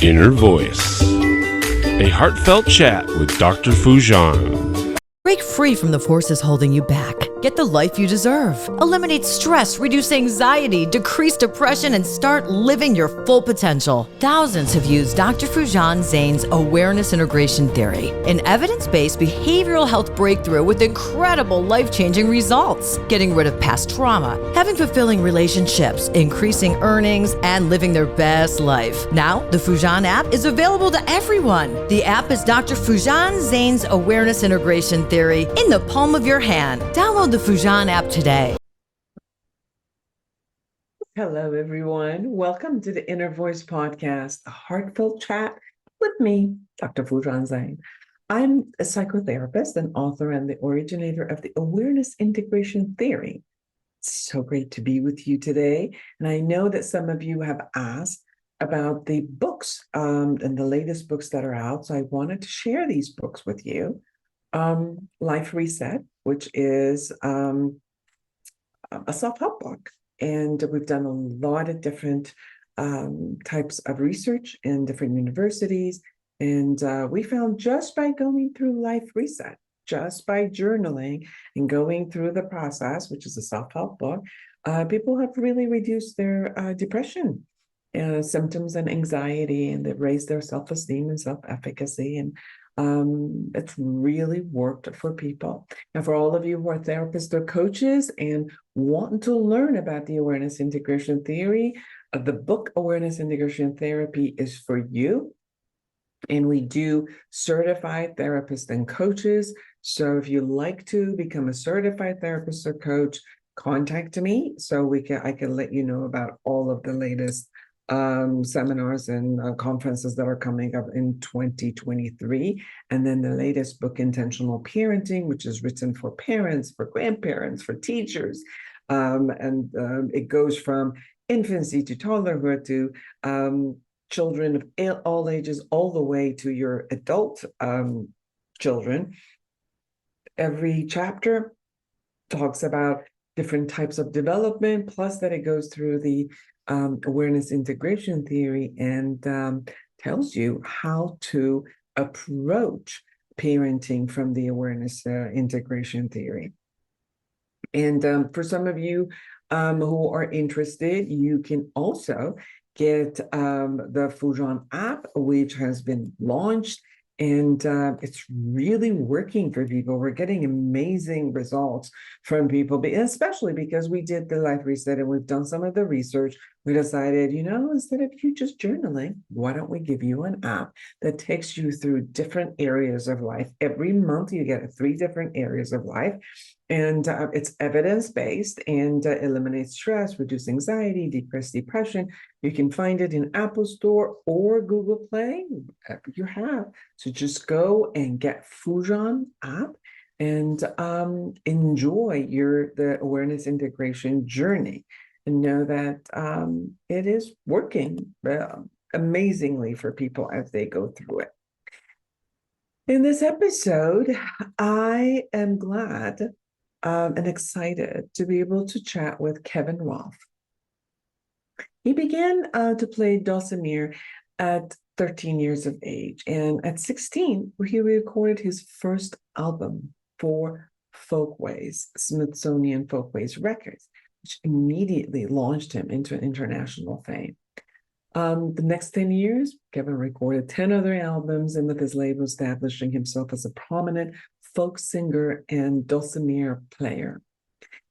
Inner Voice, a heartfelt chat with Dr. Foojan. Break free from the forces holding you back. Get the life you deserve. Eliminate stress, reduce anxiety, decrease depression, and start living your full potential. Thousands have used Dr. Foojan Zane's Awareness Integration Theory, an evidence-based behavioral health breakthrough with incredible life-changing results. Getting rid of past trauma, having fulfilling relationships, increasing earnings, and living their best life. Now, the Foojan app is available to everyone. The app is Dr. Foojan Zane's Awareness Integration Theory in the palm of your hand. Download the Foojan app today. Hello, everyone. Welcome to the Inner Voice Podcast, a heartfelt chat with me, Dr. Foojan Zane. I'm a psychotherapist and author and the originator of the Awareness Integration Theory. It's so great to be with you today. And I know that some of you have asked about the books and the latest books that are out. So I wanted to share these books with you. Life Reset, which is a self-help book. And we've done a lot of different types of research in different universities. And we found just by going through Life Reset, just by journaling and going through the process, which is a self-help book, people have really reduced their depression symptoms and anxiety, and they've raised their self-esteem and self-efficacy. And it's really worked for people. And for all of you who are therapists or coaches and want to learn about the Awareness Integration Theory, the book Awareness Integration Therapy is for you. And we do certified therapists and coaches. So if you'd like to become a certified therapist or coach, contact me so I can let you know about all of the latest seminars and conferences that are coming up in 2023. And then the latest book, Intentional Parenting, which is written for parents, for grandparents, for teachers. It goes from infancy to toddlerhood to children of all ages, all the way to your adult children. Every chapter talks about different types of development, plus that it goes through the Awareness Integration Theory and tells you how to approach parenting from the Awareness Integration Theory. And for some of you who are interested, you can also get the Foojan app, which has been launched. And it's really working for people. We're getting amazing results from people, especially because we did the Life Reset and we've done some of the research. We decided, instead of you just journaling, why don't we give you an app that takes you through different areas of life? Every month you get 3 different areas of life. And it's evidence-based and eliminates stress, reduce anxiety, decrease depression. You can find it in Apple Store or Google Play, whatever you have. So just go and get Foojan app and enjoy the awareness integration journey, and know that it is working amazingly for people as they go through it. In this episode, I am glad and excited to be able to chat with Kevin Roth. He began to play dulcimer at 13 years of age, and at 16, he recorded his first album for Folkways, Smithsonian Folkways Records, which immediately launched him into international fame. The next 10 years, Kevin recorded 10 other albums, and with his label establishing himself as a prominent folk singer and dulcimer player.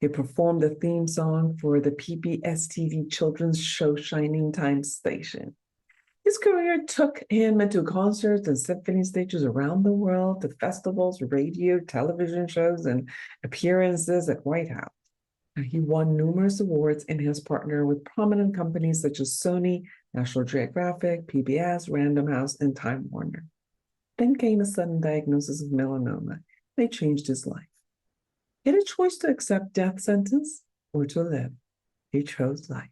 He performed the theme song for the PBS TV children's show Shining Time Station. His career took him into concerts and symphony stages around the world, to festivals, radio, television shows, and appearances at White House. He won numerous awards and has partnered with prominent companies such as Sony, National Geographic, PBS, Random House, and Time Warner. Then came a sudden diagnosis of melanoma. They changed his life. He had a choice to accept death sentence or to live. He chose life.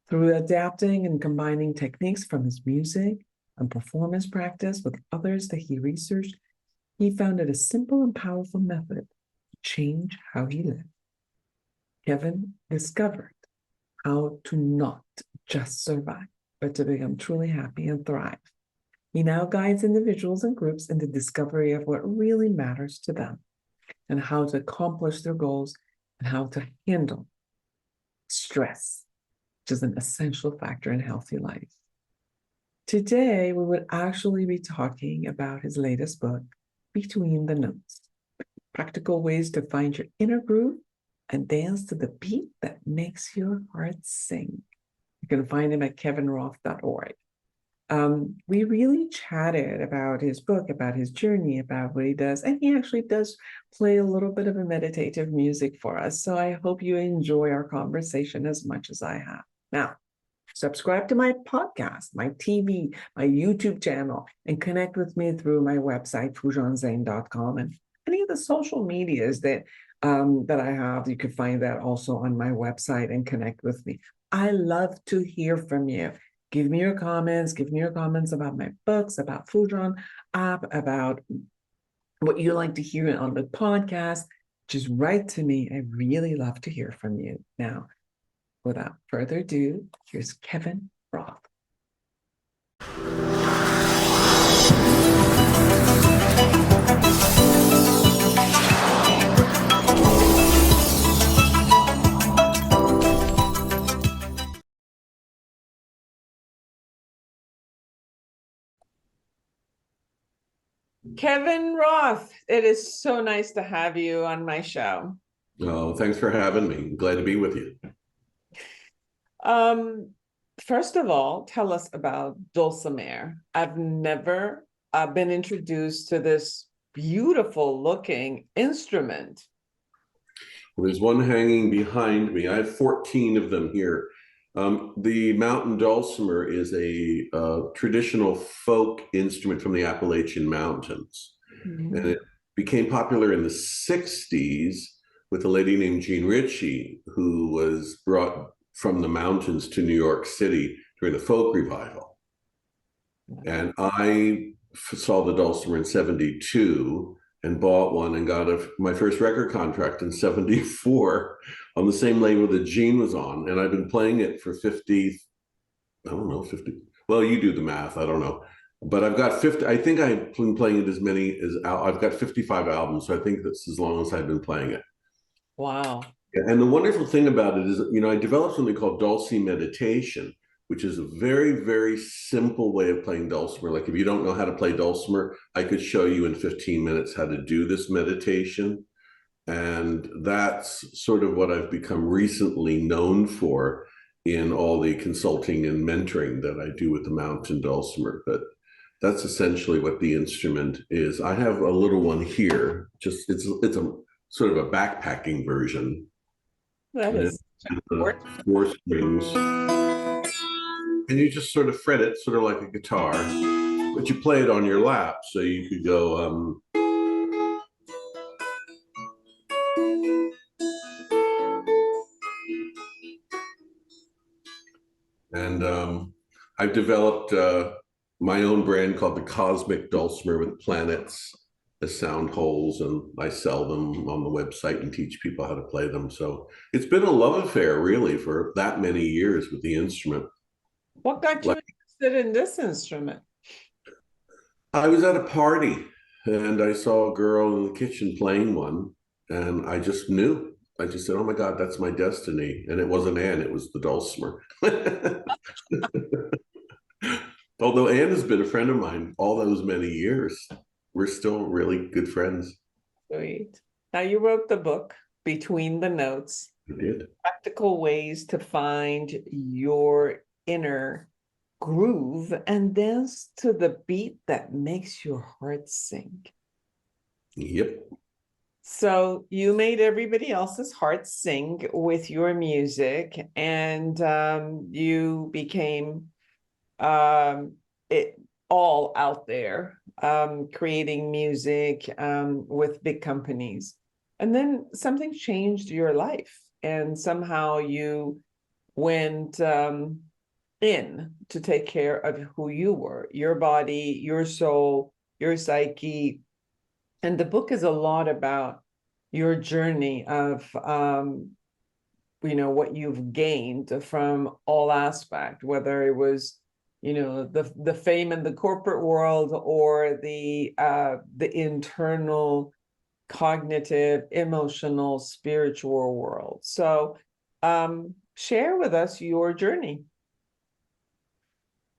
Through adapting and combining techniques from his music and performance practice with others that he researched, he found it a simple and powerful method to change how he lived. Kevin discovered how to not just survive, but to become truly happy and thrive. He now guides individuals and groups in the discovery of what really matters to them and how to accomplish their goals and how to handle stress, which is an essential factor in healthy life. Today, we would actually be talking about his latest book, Between the Notes, practical ways to find your inner groove and dance to the beat that makes your heart sing. You can find him at kevinroth.org. We really chatted about his book, about his journey, about what he does, and he actually does play a little bit of a meditative music for us. So I hope you enjoy our conversation as much as I have. Now, subscribe to my podcast, my TV, my YouTube channel, and connect with me through my website, foojanzane.com, and any of the social medias that I have. You can find that also on my website and connect with me. I love to hear from you. Give me your comments. Give me your comments about my books, about Foojan app, about what you like to hear on the podcast. Just write to me. I really love to hear from you. Now, without further ado, here's Kevin Roth. Kevin Roth, it is so nice to have you on my show. Oh, thanks for having me. Glad to be with you. First of all, tell us about dulcimer. I've never been introduced to this beautiful looking instrument. Well, there's one hanging behind me. I have 14 of them here. The mountain dulcimer is a traditional folk instrument from the Appalachian Mountains. Mm-hmm. And it became popular in the 60s with a lady named Jean Ritchie, who was brought from the mountains to New York City during the folk revival. And I saw the dulcimer in 72 and bought one and got my first record contract in 74 on the same label that Jean was on. And I've been playing it for 50, well, you do the math, I don't know. But I've got 50, I think I've been playing it I've got 55 albums. So I think that's as long as I've been playing it. Wow. And the wonderful thing about it is, I developed something called Dulce meditation, which is a very, very simple way of playing dulcimer. Like if you don't know how to play dulcimer, I could show you in 15 minutes how to do this meditation. And that's sort of what I've become recently known for in all the consulting and mentoring that I do with the mountain dulcimer. But that's essentially what the instrument is. I have a little one here. It's a sort of a backpacking version. That is four strings. And you just sort of fret it, sort of like a guitar, but you play it on your lap. So you could go, I've developed my own brand called the Cosmic Dulcimer with planets as sound holes, and I sell them on the website and teach people how to play them. So it's been a love affair, really, for that many years with the instrument. What got you interested in this instrument? I was at a party and I saw a girl in the kitchen playing one, and I just knew. I just said, oh my God, that's my destiny. And it wasn't Anne, it was the dulcimer. Although Anne has been a friend of mine all those many years. We're still really good friends. Sweet. Now you wrote the book, Between the Notes. I did. Practical ways to find your inner groove and dance to the beat that makes your heart sing. Yep. So you made everybody else's heart sing with your music, and you became it all out there, creating music with big companies. And then something changed your life, and somehow you went in to take care of who you were, your body, your soul, your psyche. And the book is a lot about your journey of, what you've gained from all aspects, whether it was the fame in the corporate world or the internal cognitive, emotional, spiritual world. So share with us your journey.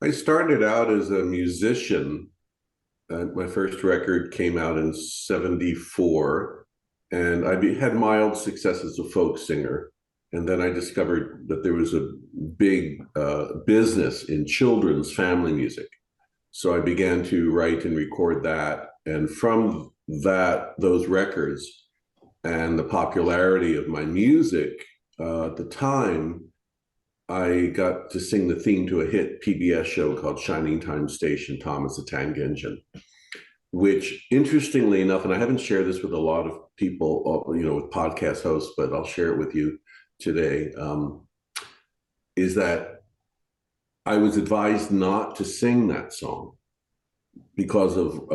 I started out as a musician. My first record came out in '74, and I had mild success as a folk singer. And then I discovered that there was a big business in children's family music. So I began to write and record that. And from those records and the popularity of my music at the time, I got to sing the theme to a hit PBS show called Shining Time Station, Thomas the Tank Engine, which, interestingly enough, and I haven't shared this with a lot of people, with podcast hosts, but I'll share it with you today, is that I was advised not to sing that song because of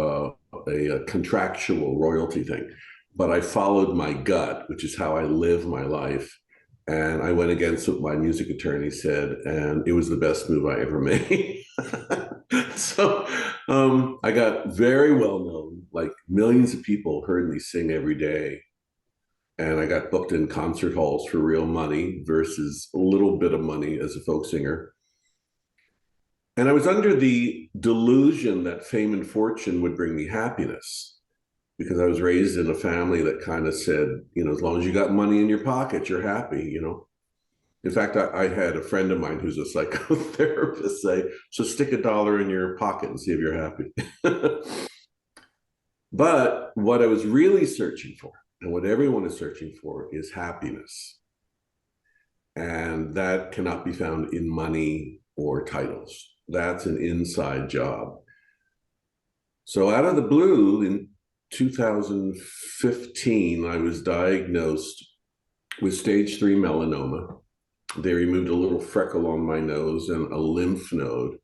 a contractual royalty thing. But I followed my gut, which is how I live my life. And I went against what my music attorney said, and it was the best move I ever made. So I got very well known, like millions of people heard me sing every day. And I got booked in concert halls for real money versus a little bit of money as a folk singer. And I was under the delusion that fame and fortune would bring me happiness, because I was raised in a family that kind of said, as long as you got money in your pocket, you're happy, In fact, I had a friend of mine who's a psychotherapist say, so stick $1 in your pocket and see if you're happy. But what I was really searching for, and what everyone is searching for, is happiness. And that cannot be found in money or titles. That's an inside job. So out of the blue, in 2015, I was diagnosed with stage 3 melanoma. They removed a little freckle on my nose and a lymph node.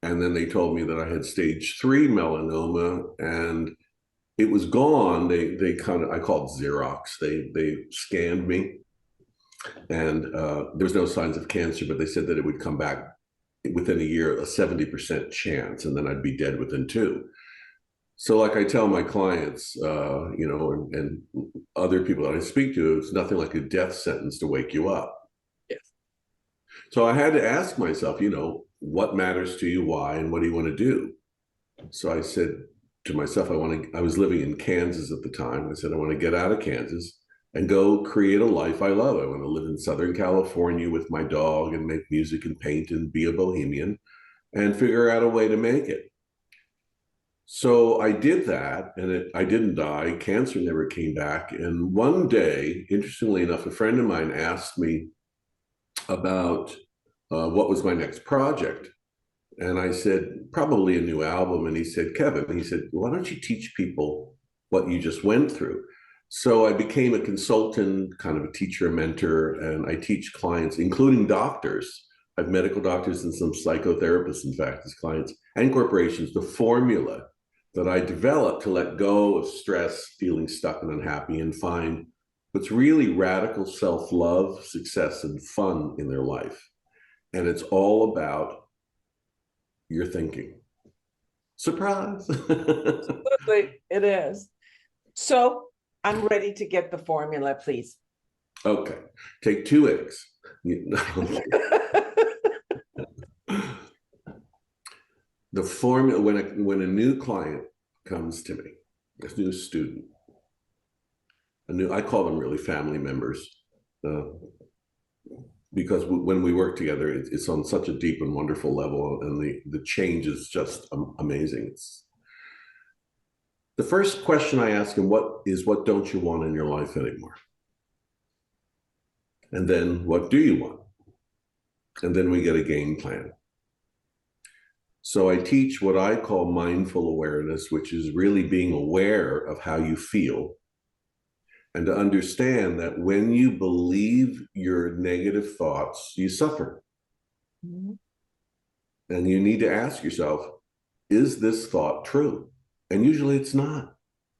And then they told me that I had stage 3 melanoma, and it was gone. They I call it Xerox. They scanned me, and there was no signs of cancer, but they said that it would come back within a year, a 70% chance, and then I'd be dead within 2. So like I tell my clients, and other people that I speak to, it's nothing like a death sentence to wake you up. Yes. So I had to ask myself, what matters to you, why, and what do you want to do? So I said to myself, I was living in Kansas at the time. I said, I want to get out of Kansas and go create a life I love. I want to live in Southern California with my dog and make music and paint and be a bohemian and figure out a way to make it. So I did that, and I didn't die. Cancer never came back. And one day, interestingly enough, a friend of mine asked me about what was my next project. And I said, probably a new album. And he said, Kevin, why don't you teach people what you just went through? So I became a consultant, kind of a teacher, a mentor, and I teach clients, including doctors. I have medical doctors and some psychotherapists, in fact, as clients, and corporations, the formula that I developed to let go of stress, feeling stuck and unhappy, and find what's really radical self-love, success, and fun in their life. And it's all about your thinking. Surprise! Absolutely, it is. So I'm ready to get the formula, please. Okay, take 2 eggs. The formula, when a new client comes to me, a new student, I call them really family members, because when we work together, it's on such a deep and wonderful level, and the change is just amazing. The first question I ask him, what don't you want in your life anymore? And then, what do you want? And then we get a game plan. So I teach what I call mindful awareness, which is really being aware of how you feel, and to understand that when you believe your negative thoughts, you suffer. Mm-hmm. And you need to ask yourself, is this thought true? And usually it's not.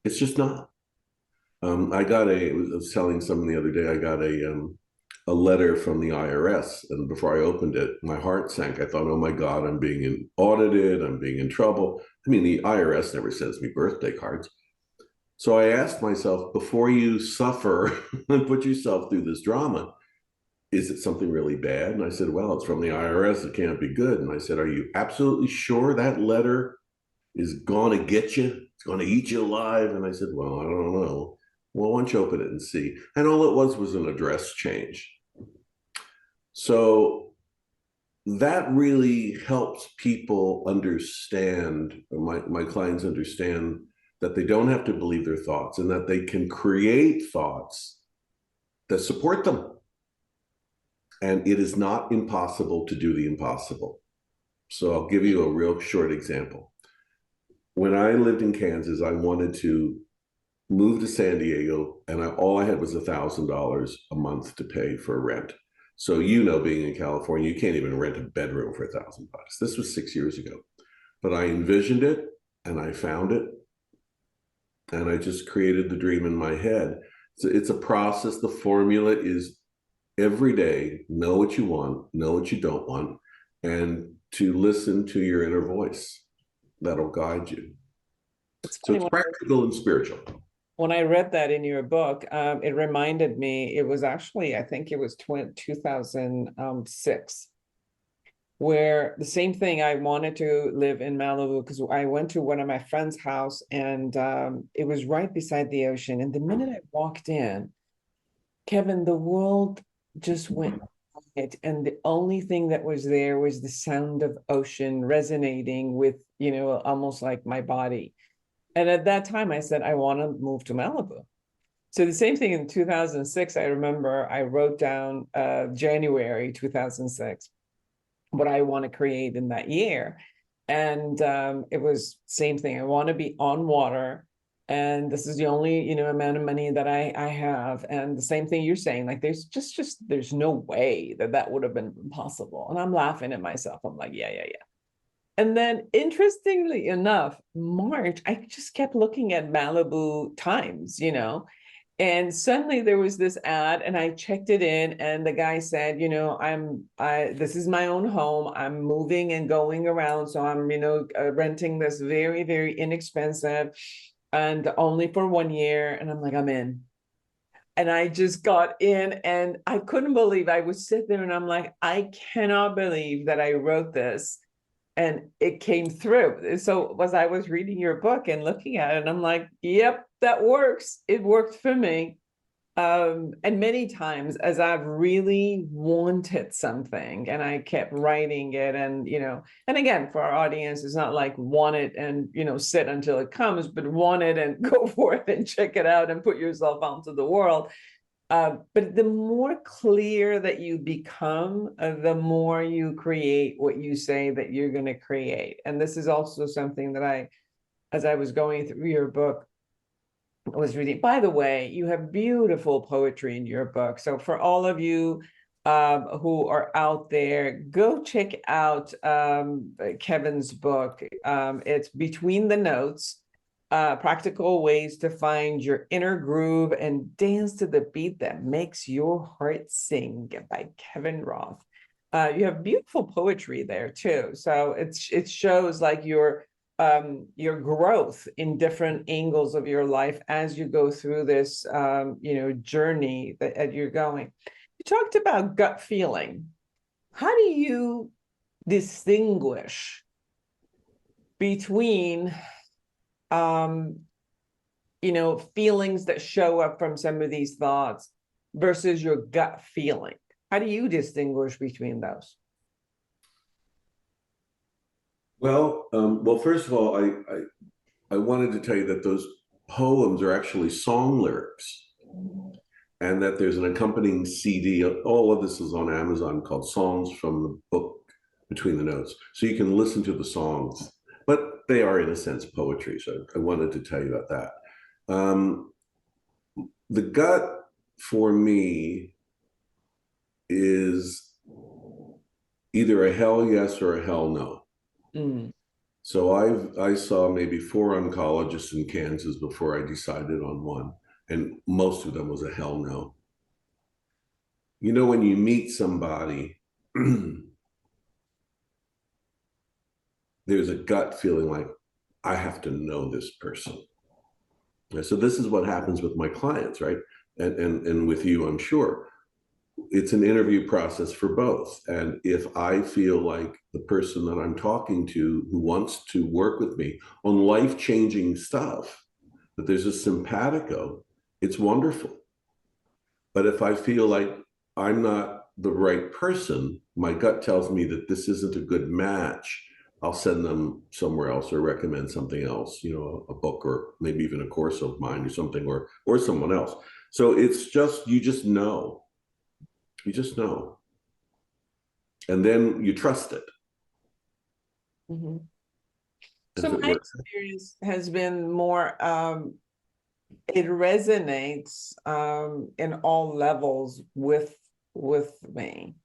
It's just not. I was telling someone the other day, I got a a letter from the IRS. And before I opened it, my heart sank. I thought, oh my God, I'm being audited. I'm being in trouble. I mean, the IRS never sends me birthday cards. So I asked myself, before you suffer and put yourself through this drama, is it something really bad? And I said, well, it's from the IRS. It can't be good. And I said, are you absolutely sure that letter is going to get you? It's going to eat you alive? And I said, well, I don't know. Well, why don't you open it and see? And all it was an address change. So that really helps people understand, my clients understand, that they don't have to believe their thoughts and that they can create thoughts that support them. And it is not impossible to do the impossible. So I'll give you a real short example. When I lived in Kansas, I wanted to move to San Diego, and all I had was $1,000 a month to pay for rent. So, being in California, you can't even rent a bedroom for $1,000. This was 6 years ago. But I envisioned it, and I found it, and I just created the dream in my head. So it's a process. The formula is every day, know what you want, know what you don't want, and to listen to your inner voice. That'll guide you. So it's practical and spiritual. When I read that in your book, it reminded me, it was actually, I think it was 2006, where the same thing, I wanted to live in Malibu because I went to one of my friend's house, and it was right beside the ocean. And the minute I walked in, Kevin, the world just went quiet. And the only thing that was there was the sound of ocean resonating with, almost like my body. And at that time, I said, I want to move to Malibu. So the same thing in 2006, I remember I wrote down January 2006, what I want to create in that year. And it was same thing. I want to be on water. And this is the only, amount of money that I have. And the same thing you're saying, like, there's there's no way that would have been possible. And I'm laughing at myself. I'm like, yeah. And then interestingly enough, March, I just kept looking at Malibu Times, and suddenly there was this ad, and I checked it in, and the guy said, this is my own home. I'm moving and going around. So I'm, renting this very, very inexpensive and only for 1 year. And I'm like, I'm in. And I just got in, and I couldn't believe, I would sit there and I'm like, I cannot believe that I wrote this. And it came through. So as I was reading your book and looking at it, and I'm like, yep, that works. It worked for me. And many times as I've really wanted something and I kept writing it, and, and again, for our audience, it's not like want it and, sit until it comes, but want it and go forth and check it out and put yourself out into the world. But the more clear that you become, the more you create what you say that you're going to create. And this is also something that as I was going through your book, I was reading. By the way, you have beautiful poetry in your book. So for all of you who are out there, go check out Kevin's book. It's Between the Notes. Practical ways to find your inner groove and dance to the beat that makes your heart sing, by Kevin Roth. You have beautiful poetry there too. So it shows like your growth in different angles of your life as you go through this journey that you're going. You talked about gut feeling. How do you distinguish between feelings that show up from some of these thoughts versus your gut feeling? How do you distinguish between those? Well, first of all, I wanted to tell you that those poems are actually song lyrics, and that there's an accompanying CD. All of this is on Amazon, called Songs from the Book Between the Notes. So you can listen to the songs, but they are, in a sense, poetry. So I wanted to tell you about that. The gut for me is either a hell yes or a hell no. Mm. So I saw maybe 4 oncologists in Kansas before I decided on one, and most of them was a hell no. you know, when you meet somebody, there's a gut feeling like, I have to know this person. So this is what happens with my clients, right? And with you, I'm sure. It's an interview process for both. And if I feel like the person that I'm talking to who wants to work with me on life-changing stuff, that there's a simpatico, it's wonderful. But if I feel like I'm not the right person, my gut tells me that this isn't a good match, I'll send them somewhere else or recommend something else, you know, a book or maybe even a course of mine or something, or someone else. So it's just, you just know. You just know. And then you trust it. Mm-hmm. As So it my works. experience has been more, it resonates in all levels with me.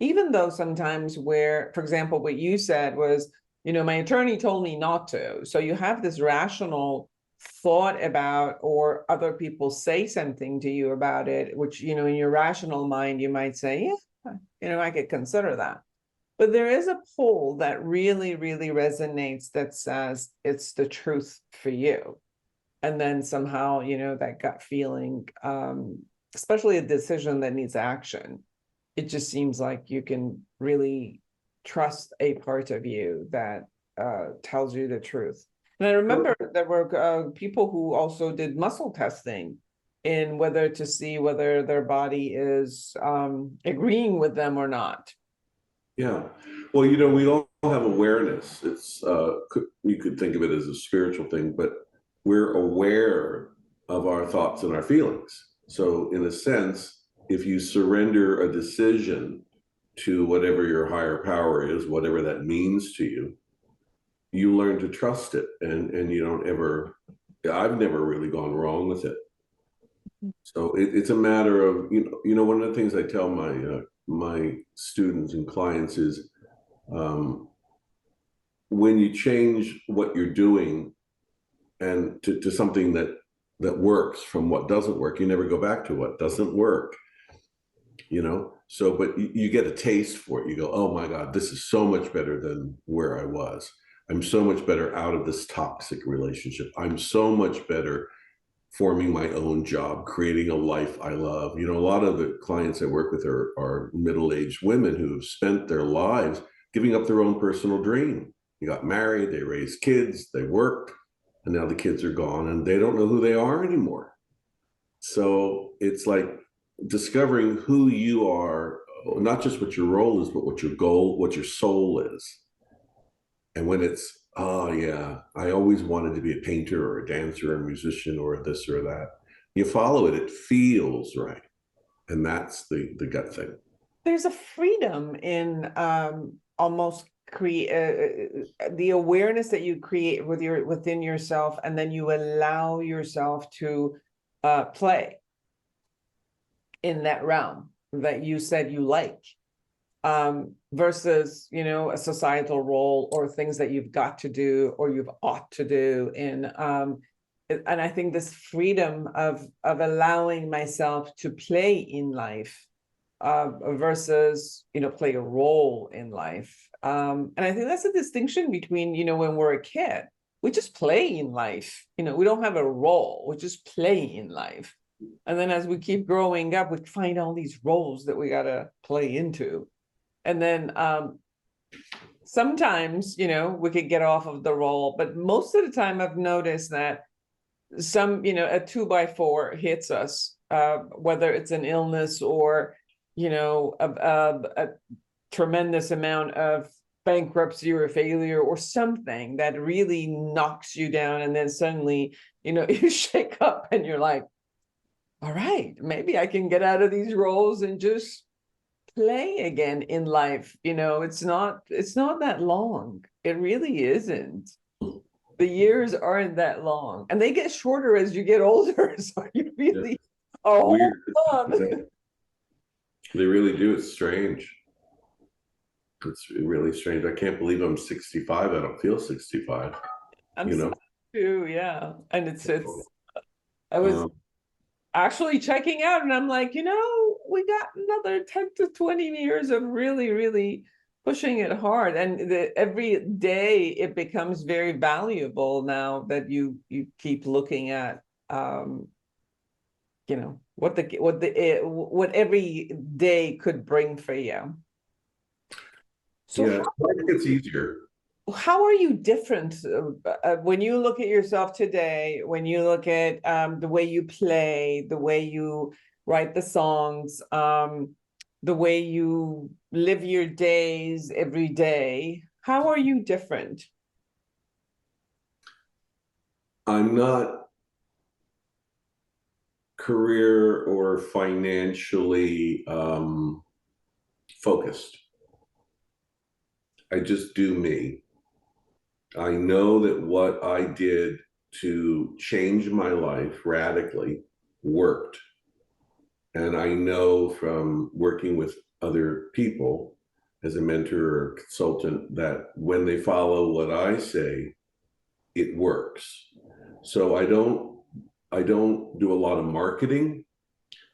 Even though sometimes where, for example, what you said was, you know, my attorney told me not to. So you have this rational thought about, or other people say something to you about it, which, you know, in your rational mind, you might say, yeah, you know, I could consider that. But there is a poll that really, really resonates that says it's the truth for you. And then somehow, you know, that gut feeling, especially a decision that needs action, it just seems like you can really trust a part of you that tells you the truth. And I remember there were people who also did muscle testing in whether to see whether their body is agreeing with them or not. Yeah. Well, you know, we all have awareness. It's you could think of it as a spiritual thing, but we're aware of our thoughts and our feelings. So in a sense, if you surrender a decision to whatever your higher power is, whatever that means to you, you learn to trust it, and you don't ever, I've never really gone wrong with it. So it's a matter of, you know, one of the things I tell my students and clients is, when you change what you're doing and to something that works from what doesn't work, you never go back to what doesn't work, you know? So, but you get a taste for it. You go, oh my God, this is so much better than where I was. I'm so much better out of this toxic relationship. I'm so much better forming my own job, creating a life I love. You know, a lot of the clients I work with are middle-aged women who have spent their lives giving up their own personal dream. They got married, they raised kids, they worked, and now the kids are gone and they don't know who they are anymore. So it's like discovering who you are, not just what your role is, but what your goal, what your soul is. And when it's, oh yeah, I always wanted to be a painter or a dancer or a musician or this or that, you follow it, it feels right. And that's the gut thing. There's a freedom in almost create the awareness that you create within yourself, and then you allow yourself to play in that realm that you said you like, versus, you know, a societal role or things that you've got to do or you've ought to do. And I think this freedom of allowing myself to play in life, versus, you know, play a role in life. And I think that's a distinction between, you know, when we're a kid, we just play in life. You know, we don't have a role, we just play in life. And then as we keep growing up, we find all these roles that we got to play into. And then sometimes, you know, we could get off of the role, but most of the time I've noticed that some, you know, a 2x4 hits us, whether it's an illness or, you know, a tremendous amount of bankruptcy or failure or something that really knocks you down. And then suddenly, you know, you shake up and you're like, all right, maybe I can get out of these roles and just play again in life. You know, it's not that long. It really isn't. The years aren't that long, and they get shorter as you get older. So you really are Weird. on. They really do. It's strange. It's really strange. I can't believe I'm 65. I don't feel 65. I'm You know? too, yeah. And I was actually checking out, and I'm like, we got another 10 to 20 years of really, really pushing it hard, and every day it becomes very valuable now that you keep looking at what every day could bring for you. So Yeah, I think it's easier. how are you different when you look at yourself today, when you look at the way you play, the way you write the songs, the way you live your days every day? How are you different? I'm not career or financially focused. I just do me. I know that what I did to change my life radically worked. And I know from working with other people as a mentor or consultant that when they follow what I say, it works. So I don't do a lot of marketing.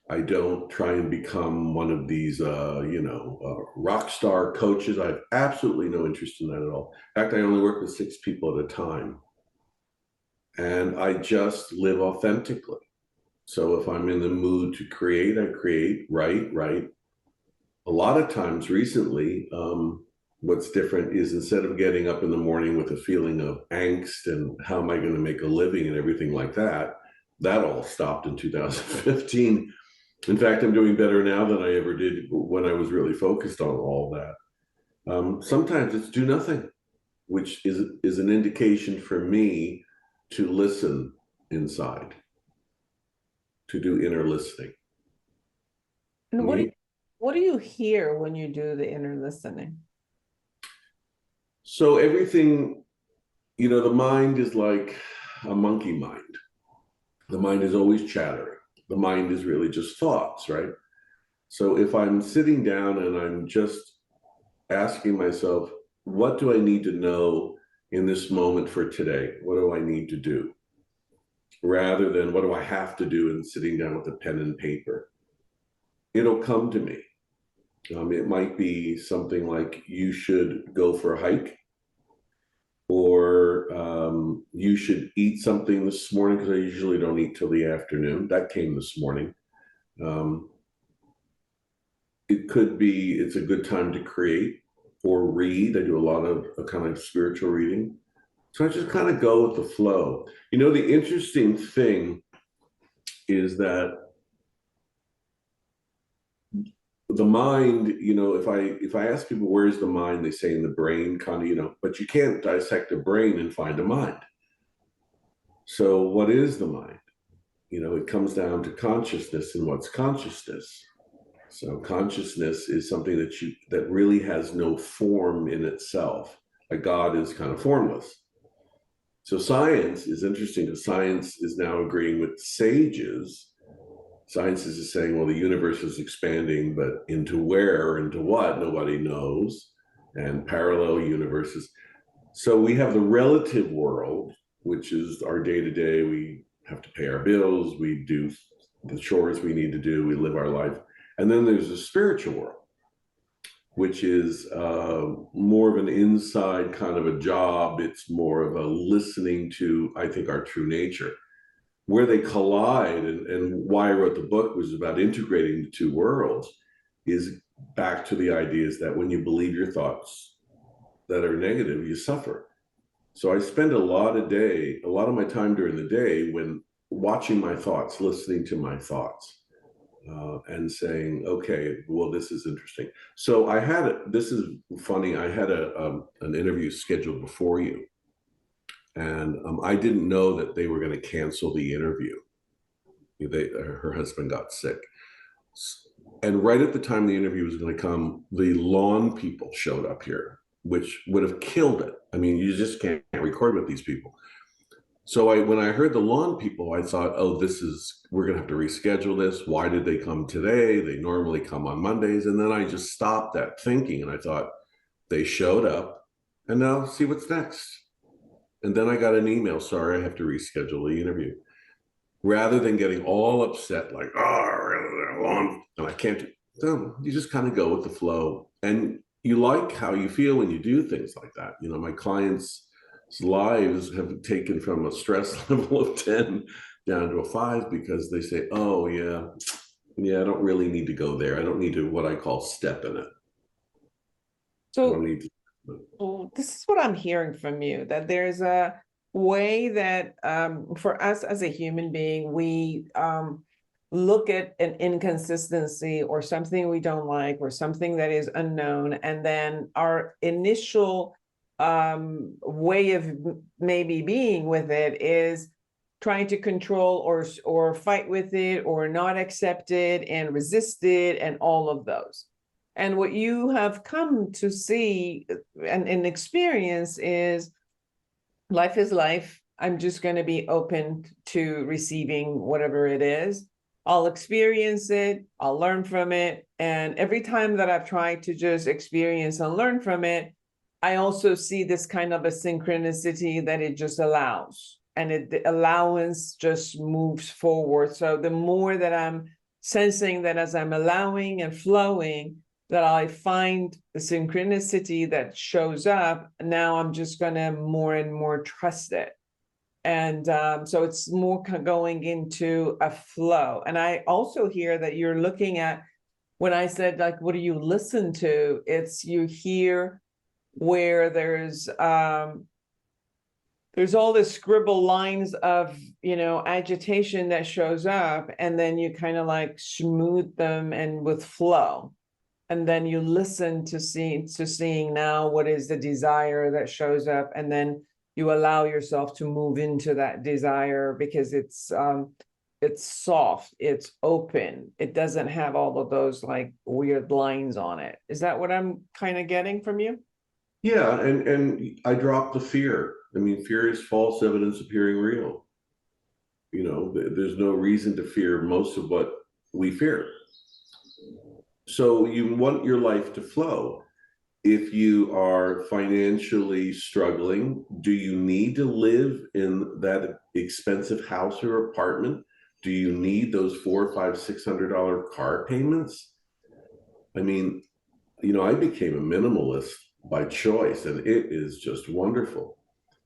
I don't try and become one of these, rock star coaches. I have absolutely no interest in that at all. In fact, I only work with 6 people at a time. And I just live authentically. So if I'm in the mood to create, I create, write. A lot of times recently, what's different is instead of getting up in the morning with a feeling of angst and how am I going to make a living and everything like that, that all stopped in 2015. In fact, I'm doing better now than I ever did when I was really focused on all that. Sometimes it's do nothing, which is an indication for me to listen inside, to do inner listening. And what do you hear when you do the inner listening? So everything, the mind is like a monkey mind. The mind is always chattering. The mind is really just thoughts, right? So if I'm sitting down and I'm just asking myself, what do I need to know in this moment for today? What do I need to do? Rather than what do I have to do and sitting down with a pen and paper. It'll come to me. It might be something like you should go for a hike, or you should eat something this morning, because I usually don't eat till the afternoon. That came this morning. It could be it's a good time to create or read. I do a lot of a kind of spiritual reading. So I just kind of go with the flow. The interesting thing is that the mind, if I ask people where's the mind, they say in the brain, kind of, but you can't dissect a brain and find a mind. So what is the mind? It comes down to consciousness, and what's consciousness? So consciousness is something that really has no form in itself. Like God is kind of formless. So science is interesting, because science is now agreeing with sages. Science is saying, well, the universe is expanding, but into where, into what, nobody knows, and parallel universes. So we have the relative world, which is our day-to-day. We have to pay our bills, we do the chores we need to do, we live our life. And then there's the spiritual world, which is more of an inside kind of a job. It's more of a listening to, I think, our true nature. Where they collide, and why I wrote the book was about integrating the two worlds, is back to the ideas that when you believe your thoughts that are negative, you suffer. So I spend a lot of my time during the day when watching my thoughts, listening to my thoughts, and saying, okay, well, this is interesting. So this is funny, I had an interview scheduled before you. And I didn't know that they were going to cancel the interview. Her husband got sick. And right at the time the interview was going to come, the lawn people showed up here, which would have killed it. I mean, you just can't record with these people. So when I heard the lawn people, I thought, oh, we're going to have to reschedule this. Why did they come today? They normally come on Mondays. And then I just stopped that thinking, and I thought, they showed up, and now see what's next. And then I got an email, sorry, I have to reschedule the interview. rather than getting all upset, like, oh, and I can't do. So you just kind of go with the flow, and you like how you feel when you do things like that. You know, my clients' lives have taken from a stress level of 10 down to a 5 because they say, oh yeah, I don't really need to go there. I don't need to, what I call, step in it. I don't So need to. this is what I'm hearing from you, that there's a way that for us as a human being, we look at an inconsistency or something we don't like or something that is unknown, and then our initial way of maybe being with it is trying to control or fight with it or not accept it and resist it and all of those. And what you have come to see and experience is life is life. I'm just going to be open to receiving whatever it is. I'll experience it. I'll learn from it. And every time that I've tried to just experience and learn from it, I also see this kind of a synchronicity that it just allows. And the allowance just moves forward. So the more that I'm sensing that as I'm allowing and flowing, that I find the synchronicity that shows up, now I'm just going to more and more trust it. And so it's more going into a flow. And I also hear that you're looking at, when I said, like, what do you listen to? It's you hear where there's all this scribble lines of, agitation that shows up, and then you kind of like smooth them and with flow. And then you listen to seeing now what is the desire that shows up, and then you allow yourself to move into that desire because it's soft, it's open, it doesn't have all of those like weird lines on it. Is that what I'm kind of getting from you? Yeah, and I dropped the fear. I mean, fear is false evidence appearing real. There's no reason to fear most of what we fear. So you want your life to flow. If you are financially struggling, do you need to live in that expensive house or apartment? Do you need those $400, $500, $600 car payments? I mean, I became a minimalist by choice, and it is just wonderful.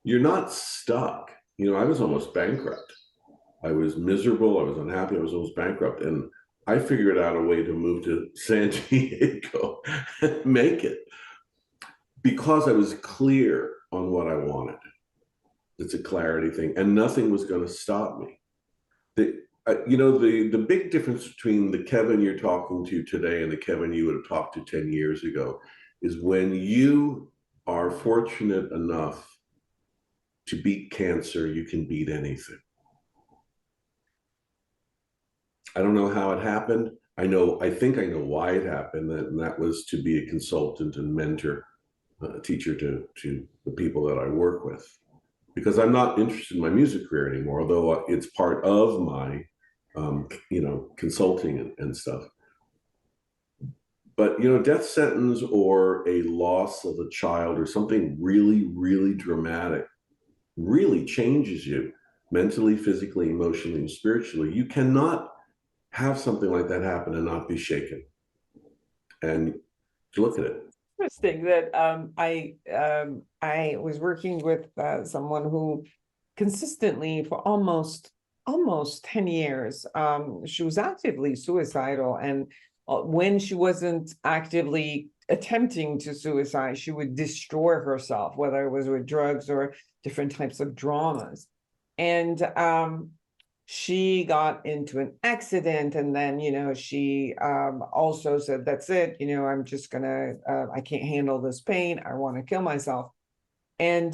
You're not stuck. I was almost bankrupt. I was miserable. I was unhappy. I was almost bankrupt. And I figured out a way to move to San Diego and make it because I was clear on what I wanted. It's a clarity thing, and nothing was going to stop me. The big difference between the Kevin you're talking to today and the Kevin you would have talked to 10 years ago is when you are fortunate enough to beat cancer, you can beat anything. I don't know how it happened. I think I know why it happened, and that was to be a consultant and mentor, teacher to the people that I work with. Because I'm not interested in my music career anymore, although it's part of my, consulting and stuff. But, death sentence or a loss of a child or something really, really dramatic really changes you mentally, physically, emotionally, and spiritually. You cannot have something like that happen and not be shaken. And look at it. Interesting that I was working with someone who consistently for almost 10 years, she was actively suicidal, and when she wasn't actively attempting to suicide, she would destroy herself, whether it was with drugs or different types of dramas. And she got into an accident, and then she also said, that's it, I'm just gonna I can't handle this pain, I want to kill myself. And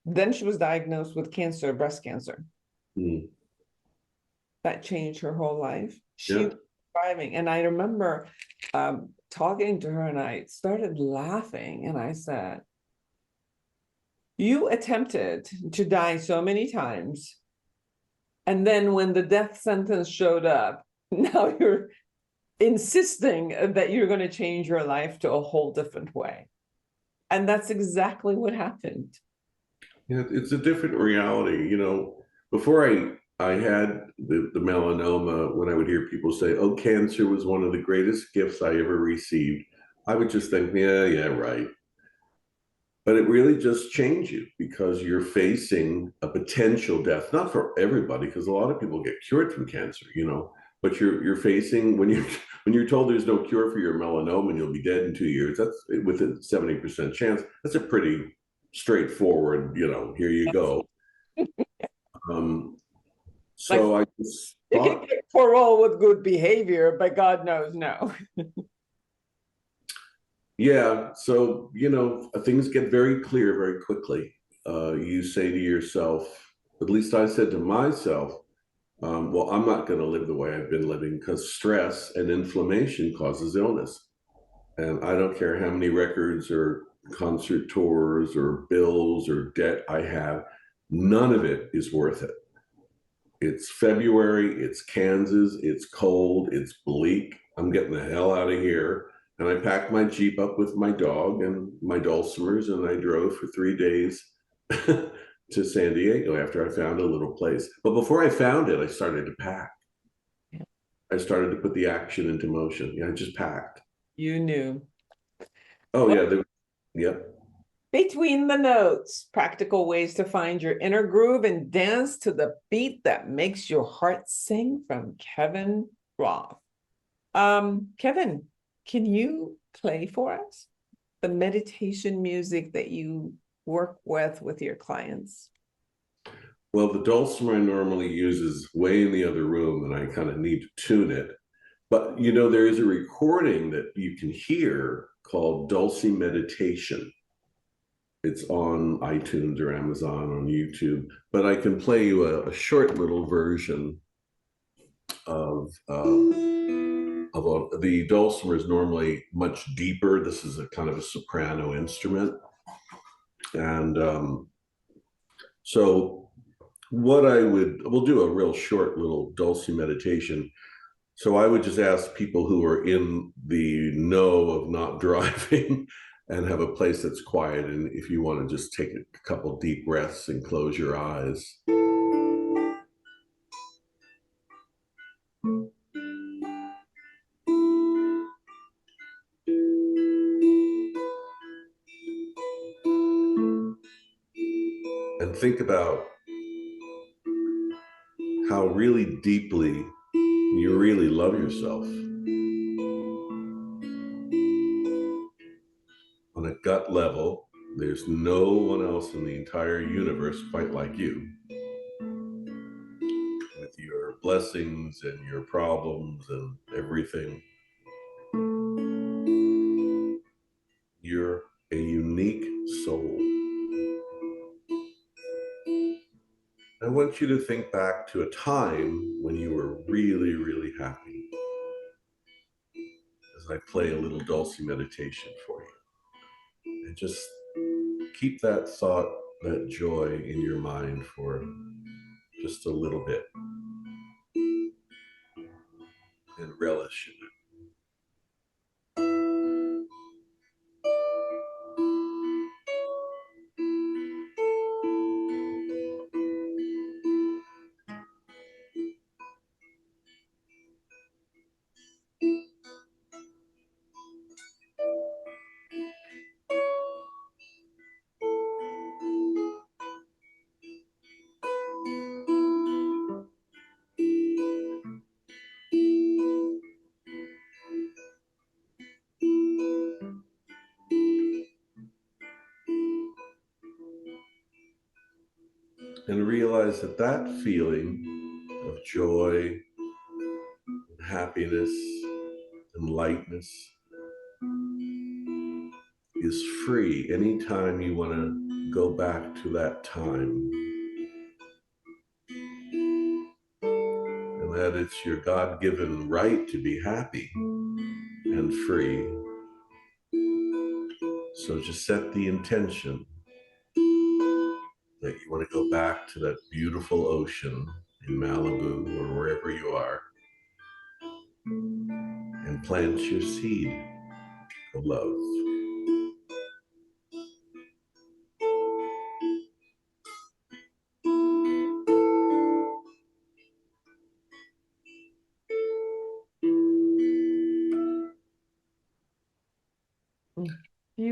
then she was diagnosed with cancer, breast cancer. That changed her whole life. She was surviving, and I remember talking to her, and I started laughing, and I said, you attempted to die so many times, and then when the death sentence showed up, now you're insisting that you're going to change your life to a whole different way. And that's exactly what happened. Yeah, it's a different reality. Before I had the melanoma, when I would hear people say, oh, cancer was one of the greatest gifts I ever received, I would just think, yeah, right. But it really just changed you because you're facing a potential death, not for everybody, because a lot of people get cured from cancer, but you're facing when you're told there's no cure for your melanoma and you'll be dead in 2 years, that's with a 70% chance. That's a pretty straightforward, here you go. Um, so I just you can get parole with good behavior, but God knows no. Yeah, so things get very clear very quickly. You say to yourself, at least I said to myself, well, I'm not going to live the way I've been living because stress and inflammation causes illness. And I don't care how many records or concert tours or bills or debt I have, none of it is worth it. It's February, it's Kansas, it's cold, it's bleak. I'm getting the hell out of here. And I packed my Jeep up with my dog and my dulcimers, and I drove for 3 days to San Diego after I found a little place. But before I found it, I started to pack. Yeah. I started to put the action into motion. Yeah, I just packed. You knew. Oh, yeah. Yep. Between the notes, practical ways to find your inner groove and dance to the beat that makes your heart sing, from Kevin Roth. Kevin, can you play for us the meditation music that you work with your clients? Well, the dulcimer I normally use is way in the other room, and I kind of need to tune it. But there is a recording that you can hear called Dulce Meditation. It's on iTunes or Amazon, on YouTube. But I can play you a short little version of the dulcimer is normally much deeper. This is a kind of a soprano instrument. And so what we'll do a real short little dulce meditation. So I would just ask people who are in the know of not driving and have a place that's quiet. And if you want to just take a couple deep breaths and close your eyes. And think about how really deeply you really love yourself. On a gut level, there's no one else in the entire universe quite like you. With your blessings and your problems and everything. You're a unique soul. I want you to think back to a time when you were really, really happy. As I play a little dulce meditation for you. And just keep that thought, that joy in your mind for just a little bit. And relish in it. And realize that that feeling of joy, and happiness, and lightness is free anytime you want to go back to that time. And that it's your God-given right to be happy and free. So just set the intention that you want to go back to that beautiful ocean in Malibu or wherever you are and plant your seed of love.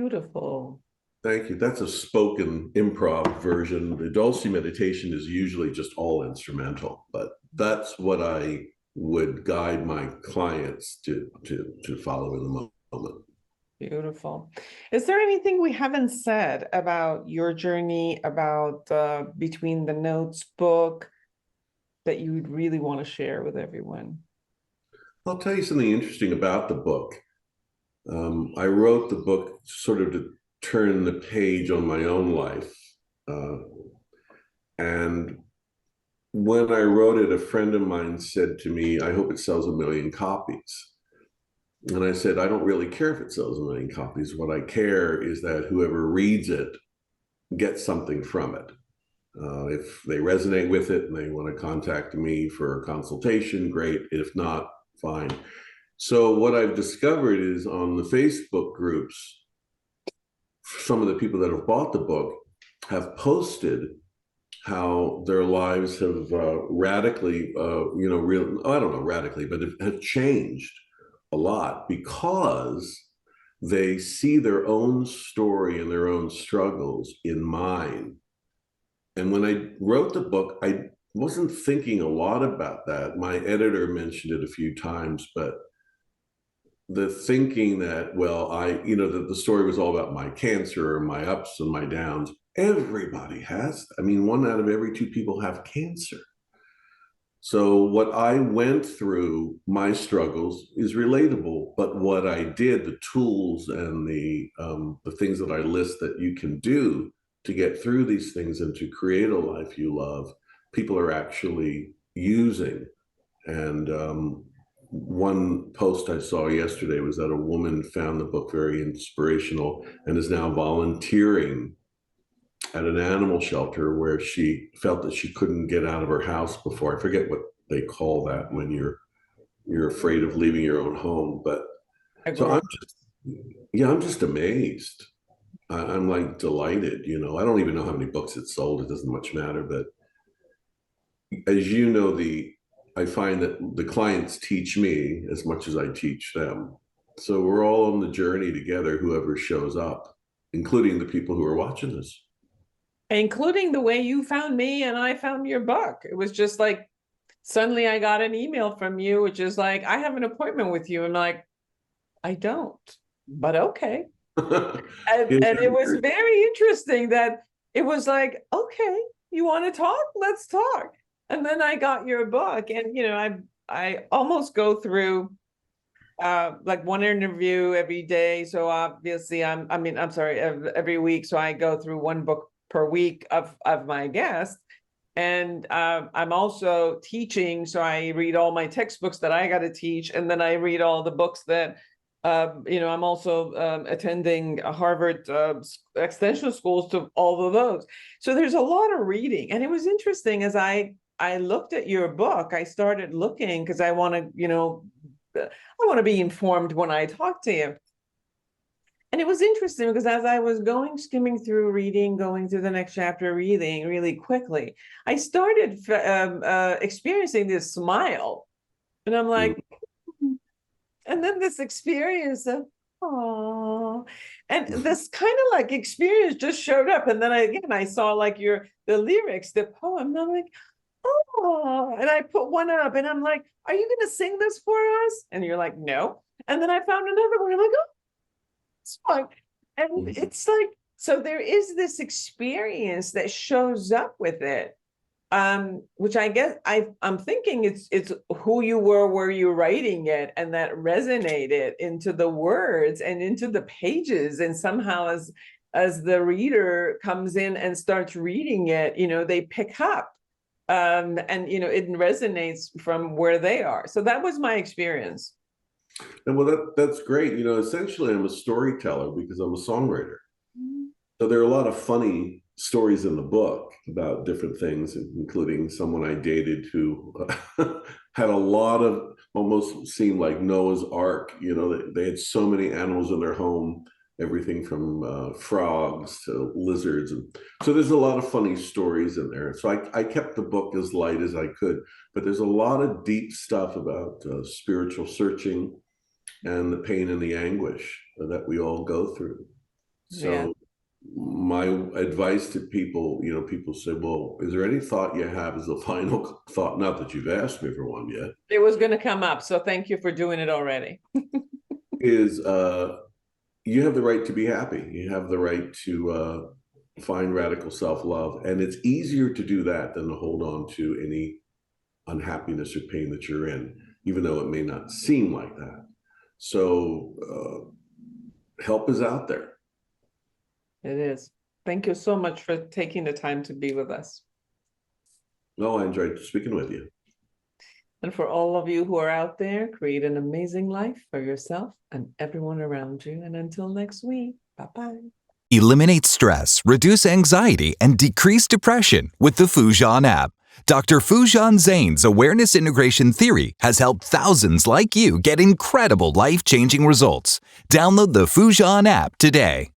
beautiful. Thank you. That's a spoken improv version. The Dulce meditation is usually just all instrumental, but that's what I would guide my clients to follow in the moment. Beautiful. Is there anything we haven't said about your journey, about Between the Notes book that you would really want to share with everyone? I'll tell you something interesting about the book. I wrote the book sort of to turn the page on my own life. And when I wrote it, a friend of mine said to me, I hope it sells 1 million copies. And I said, I don't really care if it sells 1 million copies. What I care is that whoever reads it gets something from it. If they resonate with it and they want to contact me for a consultation, great. If not, fine. So what I've discovered is on the Facebook groups, some of the people that have bought the book have posted how their lives have radically, radically, but have changed a lot because they see their own story and their own struggles in mine. And when I wrote the book, I wasn't thinking a lot about that. My editor mentioned it a few times, but the thinking that, well, that the story was all about my cancer or my ups and my downs. Everybody has. I mean, 1 out of every 2 people have cancer. So what I went through, my struggles, is relatable. But what I did, the tools and the things that I list that you can do to get through these things and to create a life you love, people are actually using. And one post I saw yesterday was that a woman found the book very inspirational and is now volunteering at an animal shelter where she felt that she couldn't get out of her house before. I forget what they call that when you're afraid of leaving your own home. But so I'm just amazed. I'm like delighted. I don't even know how many books it sold. It doesn't much matter. But as you know, I find that the clients teach me as much as I teach them. So we're all on the journey together, whoever shows up, including the people who are watching this. Including the way you found me and I found your book. It was just like, suddenly I got an email from you, which is like, I have an appointment with you. I'm like, I don't, but okay. And it was very interesting that it was like, okay, you want to talk? Let's talk. And then I got your book, and I almost go through like one interview every day. So obviously every week. So I go through one book per week of my guest. And I'm also teaching. So I read all my textbooks that I got to teach. And then I read all the books that, I'm also attending Harvard extension schools to all of those. So there's a lot of reading. And it was interesting as I looked at your book, I started looking because I want to be informed when I talk to you. And it was interesting because as I was skimming through reading, going through the next chapter, reading really quickly, I started experiencing this smile. And I'm like, and then this experience of, oh, and this kind of like experience just showed up. And then I saw like the lyrics, the poem, and I'm like, oh, and I put one up and I'm like, are you going to sing this for us? And you're like, no. And then I found another one. I'm like, oh, it's fine. And it's like, so there is this experience that shows up with it, which I guess I'm thinking it's who you were, where you're writing it, and that resonated into the words and into the pages. And somehow as the reader comes in and starts reading it, they pick up. And it resonates from where they are. So that was my experience. And well, that's great. Essentially, I'm a storyteller because I'm a songwriter. So there are a lot of funny stories in the book about different things, including someone I dated who had a lot of, almost seemed like Noah's Ark. They had so many animals in their home, everything from frogs to lizards. And so there's a lot of funny stories in there. So I kept the book as light as I could, but there's a lot of deep stuff about spiritual searching and the pain and the anguish that we all go through. So my advice to people, people say, well, is there any thought you have as a final thought? Not that you've asked me for one yet. It was going to come up, so thank you for doing it already. Is you have the right to be happy. You have the right to find radical self-love. And it's easier to do that than to hold on to any unhappiness or pain that you're in, even though it may not seem like that. So help is out there. It is. Thank you so much for taking the time to be with us. No, I enjoyed speaking with you. And for all of you who are out there, create an amazing life for yourself and everyone around you. And until next week, bye-bye. Eliminate stress, reduce anxiety, and decrease depression with the Foojan app. Dr. Foojan Zane's awareness integration theory has helped thousands like you get incredible life-changing results. Download the Foojan app today.